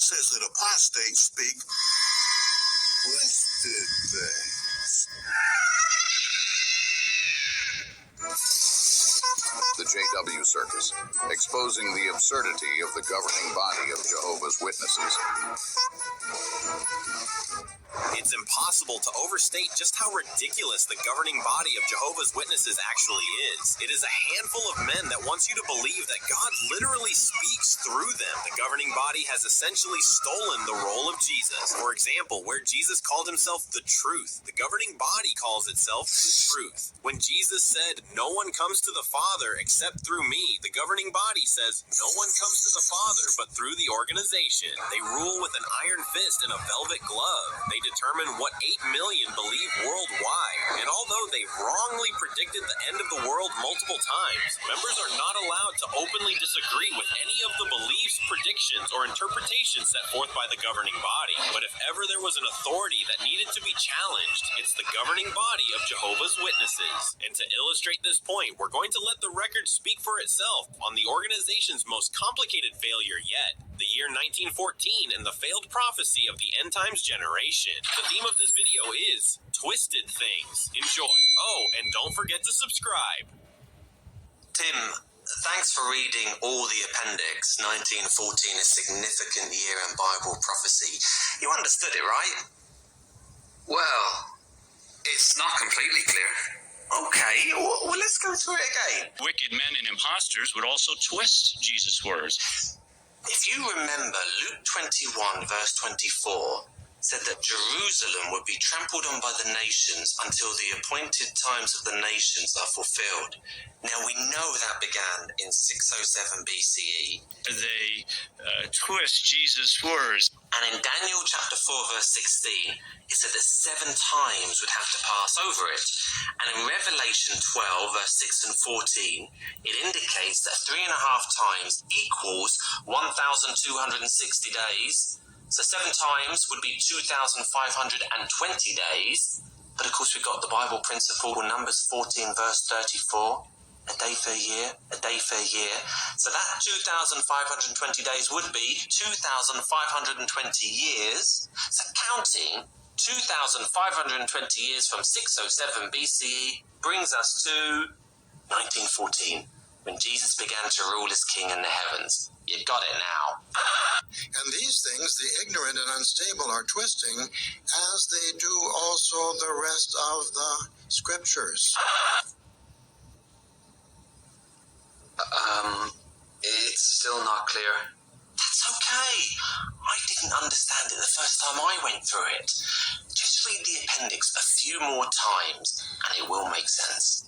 says that apostates speak twisted things. The JW Circus, exposing the absurdity of the governing body of Jehovah's Witnesses. It's impossible to overstate just how ridiculous the governing body of Jehovah's Witnesses actually is. It is a handful of men that wants you to believe that God literally speaks through them. The governing body has essentially stolen the role of Jesus. For example, where Jesus called himself the truth, the governing body calls itself the truth. When Jesus said, "No one comes to the Father except through me," the governing body says, "No one comes to the Father but through the organization." They rule with an iron fist and a velvet glove. They determine what 8 million believe worldwide. And although they wrongly predicted the end of the world multiple times, members are not allowed to openly disagree with any of the beliefs, predictions, or interpretations set forth by the governing body. But if ever there was an authority that needed to be challenged, it's the governing body of Jehovah's Witnesses. And to illustrate this point, we're going to let the record speak for itself on the organization's most complicated failure yet, the year 1914 and the failed prophecy of the end times generation. The theme of this video is Twisted Things. Enjoy. Oh, and don't forget to subscribe. Tim, thanks for reading all the appendix. 1914, a significant year in Bible prophecy. You understood it, right? Well, it's not completely clear. Okay, well let's go through it again. Wicked men and impostors would also twist Jesus' words. If you remember, Luke 21, verse 24, said that Jerusalem would be trampled on by the nations until the appointed times of the nations are fulfilled. Now, we know that began in 607 BCE. They twist Jesus' words. And in Daniel chapter 4, verse 16, it said that 7 times would have to pass over it. And in Revelation 12, verse 6 and 14, it indicates that 3.5 times equals 1,260 days. So 7 times would be 2,520 days. But of course, we've got the Bible principle, Numbers 14, verse 34. A day for a year, a day for a year. So that 2,520 days would be 2,520 years. So counting 2,520 years from 607 BCE brings us to 1914, when Jesus began to rule as king in the heavens. You got it now. And these things the ignorant and unstable are twisting, as they do also the rest of the scriptures. It's still not clear. That's okay. I didn't understand it the first time I went through it. Just read the appendix a few more times, and it will make sense.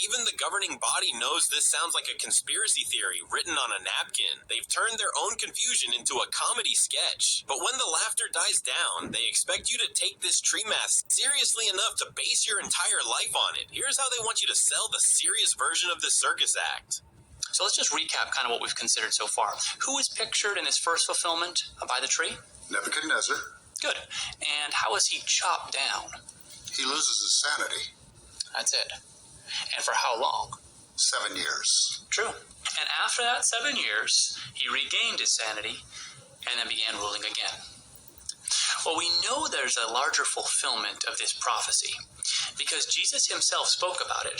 Even the governing body knows this sounds like a conspiracy theory written on a napkin. They've turned their own confusion into a comedy sketch. But when the laughter dies down, they expect you to take this tree mask seriously enough to base your entire life on it. Here's how they want you to sell the serious version of this circus act. So let's just recap kind of what we've considered so far. Who is pictured in his first fulfillment by the tree? Nebuchadnezzar. Good. And how is he chopped down? He loses his sanity. That's it. And for how long? 7 years. True. And after that 7 years, he regained his sanity and then began ruling again. Well, we know there's a larger fulfillment of this prophecy because Jesus himself spoke about it.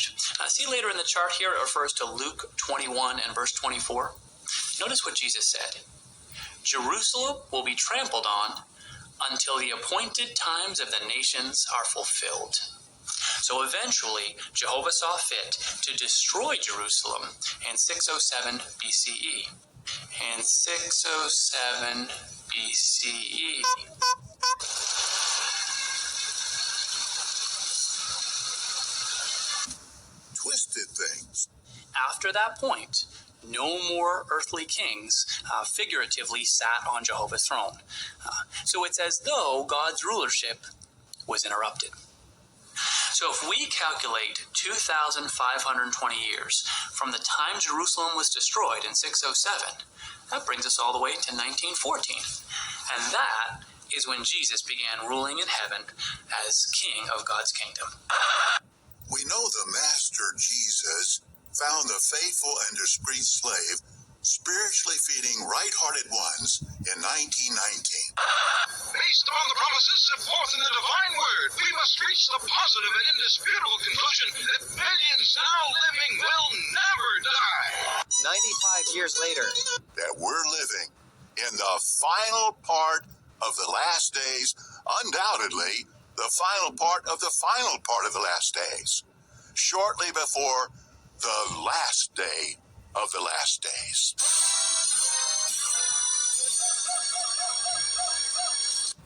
See later in the chart here, it refers to Luke 21 and verse 24. Notice what Jesus said. Jerusalem will be trampled on until the appointed times of the nations are fulfilled. So eventually, Jehovah saw fit to destroy Jerusalem in 607 BCE. In 607 BCE. Twisted things. After that point, no more earthly kings figuratively sat on Jehovah's throne. So it's as though God's rulership was interrupted. So if we calculate 2,520 years from the time Jerusalem was destroyed in 607, that brings us all the way to 1914. And that is when Jesus began ruling in heaven as king of God's kingdom. We know the Master Jesus found a faithful and discreet slave spiritually feeding right-hearted ones in 1919. Based on the promises set forth in the divine word, we must reach the positive and indisputable conclusion that millions now living will never die. 95 years later, That we're living in the final part of the last days, undoubtedly the final part of the final part of the last days, shortly before the last day of the last days.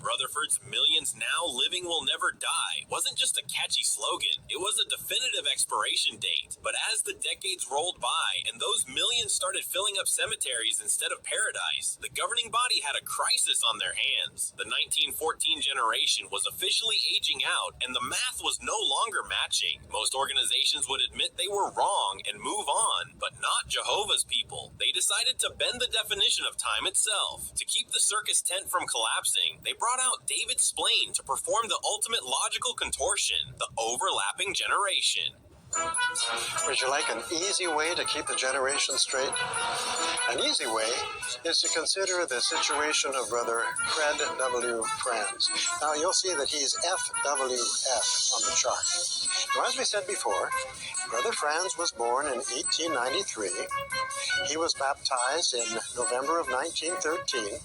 Rutherford's "millions now living will never die" wasn't just a catchy slogan, it was a definitive expiration date. But as the decades rolled by and those millions started filling up cemeteries instead of paradise, the governing body had a crisis on their hands. The 1914 generation was officially aging out and the math was no longer matching. Most organizations would admit they were wrong and move on, but not Jehovah's people. They decided to bend the definition of time itself. To keep the circus tent from collapsing, they brought out David Splain to perform the ultimate logical contortion, the overlapping generation. Would you like an easy way to keep the generation straight? An easy way is to consider the situation of Brother Fred W. Franz. Now, you'll see that he's FWF on the chart. Now, as we said before, Brother Franz was born in 1893. He was baptized in November of 1913.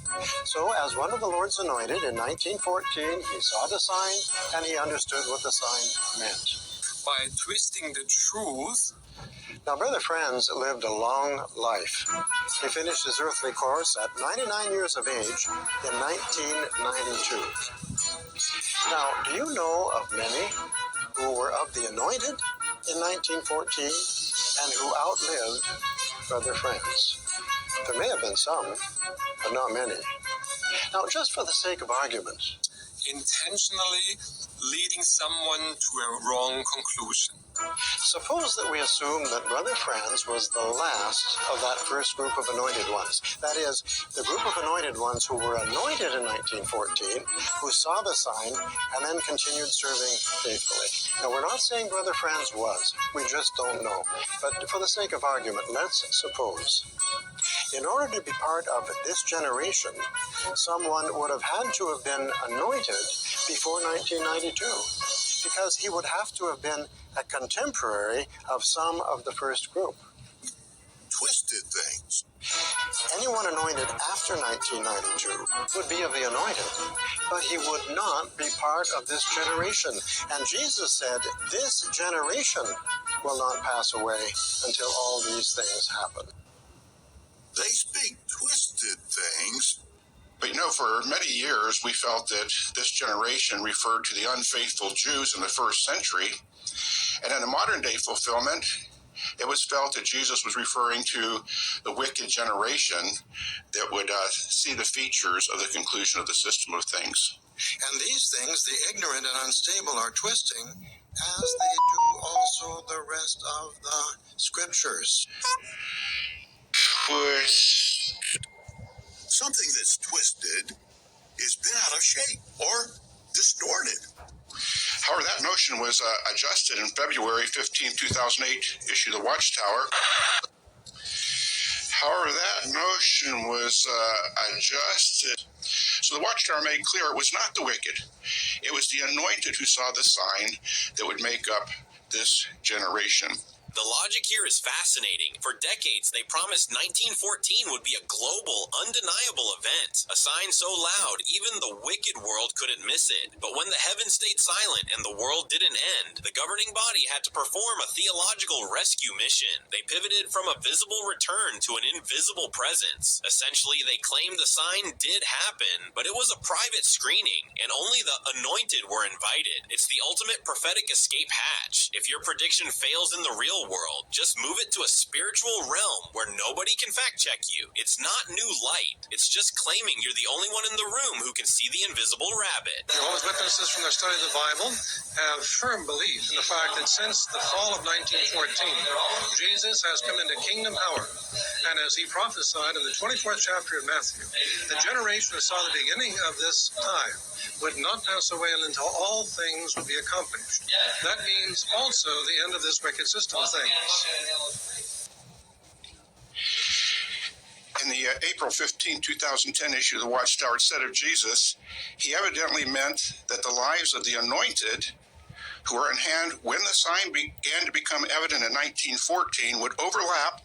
So, as one of the Lord's anointed in 1914, he saw the sign and he understood what the sign meant. By twisting the truth. Now, Brother Franz lived a long life. He finished his earthly course at 99 years of age in 1992. Now, do you know of many who were of the anointed in 1914 and who outlived Brother Franz? There may have been some, but not many. Now, just for the sake of argument, Intentionally leading someone to a wrong conclusion. suppose that we assume that Brother Franz was the last of that first group of anointed ones. That is, the group of anointed ones who were anointed in 1914, who saw the sign, and then continued serving faithfully. Now, we're not saying Brother Franz was. We just don't know. But for the sake of argument, let's suppose. In order to be part of this generation, someone would have had to have been anointed before 1992, because he would have to have been a contemporary of some of the first group. Twisted things. Anyone anointed after 1992 would be of the anointed, but he would not be part of this generation. And Jesus said, this generation will not pass away until all these things happen. They speak twisted things. But for many years we felt that this generation referred to the unfaithful Jews in the first century. And in a modern day fulfillment, it was felt that Jesus was referring to the wicked generation that would see the features of the conclusion of the system of things. And these things the ignorant and unstable are twisting, as they do also the rest of the scriptures. Something that's twisted is bent out of shape or distorted. However, that notion was adjusted in February 15, 2008, issue The Watchtower. However, that notion was adjusted. So the Watchtower made clear it was not the wicked. It was the anointed who saw the sign that would make up this generation. The logic here is fascinating. For decades, they promised 1914 would be a global, undeniable event. A sign so loud, even the wicked world couldn't miss it. But when the heavens stayed silent and the world didn't end, the governing body had to perform a theological rescue mission. They pivoted from a visible return to an invisible presence. Essentially, they claimed the sign did happen, but it was a private screening, and only the anointed were invited. It's the ultimate prophetic escape hatch. If your prediction fails in the real world, just move it to a spiritual realm where nobody can fact check you. It's not new light. It's just claiming you're the only one in the room who can see the invisible rabbit. Jehovah's Witnesses from their study of the Bible have firm belief in the fact that since the fall of 1914, Jesus has come into kingdom power. And as he prophesied in the 24th chapter of Matthew, the generation who saw the beginning of this time would not pass away until all things would be accomplished. That means also the end of this wicked system of things. In the April 15, 2010 issue of the Watchtower, it said of Jesus, he evidently meant that the lives of the anointed who were in hand when the sign began to become evident in 1914 would overlap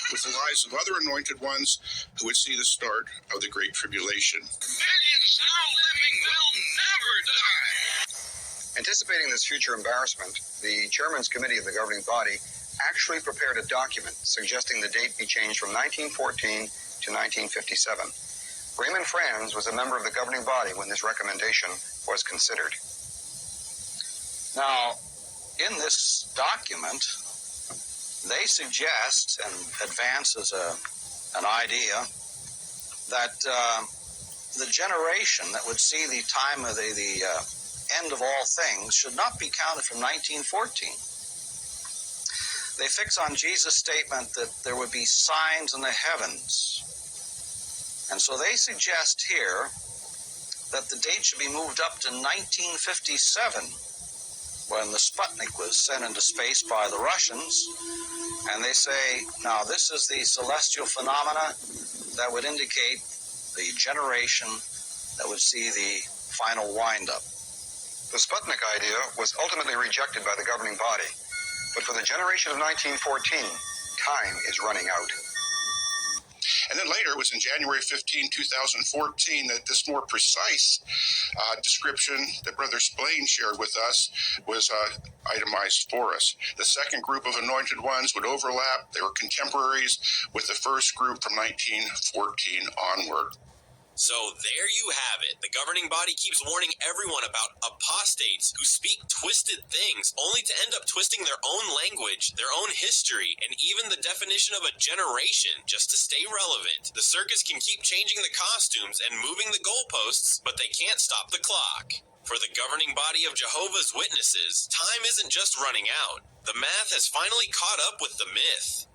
with the lives of other anointed ones who would see the start of the Great Tribulation. Millions now living will never die. Anticipating this future embarrassment, the Chairman's Committee of the governing body actually prepared a document suggesting the date be changed from 1914 to 1957. Raymond Franz was a member of the governing body when this recommendation was considered. Now, in this document, they suggest and advance as an idea that the generation that would see the time of the end of all things should not be counted from 1914. They fix on Jesus' statement that there would be signs in the heavens. And so they suggest here that the date should be moved up to 1957, when the Sputnik was sent into space by the Russians. And they say, now this is the celestial phenomena that would indicate the generation that would see the final wind-up. The Sputnik idea was ultimately rejected by the governing body. But for the generation of 1914, time is running out. And then later, it was in January 15, 2014, that this more precise description that Brother Splain shared with us was itemized for us. The second group of anointed ones would overlap. They were contemporaries with the first group from 1914 onward. So there you have it. The governing body keeps warning everyone about apostates who speak twisted things, only to end up twisting their own language, their own history, and even the definition of a generation just to stay relevant. The circus can keep changing the costumes and moving the goalposts, but they can't stop the clock. For the governing body of Jehovah's Witnesses, time isn't just running out. The math has finally caught up with the myth.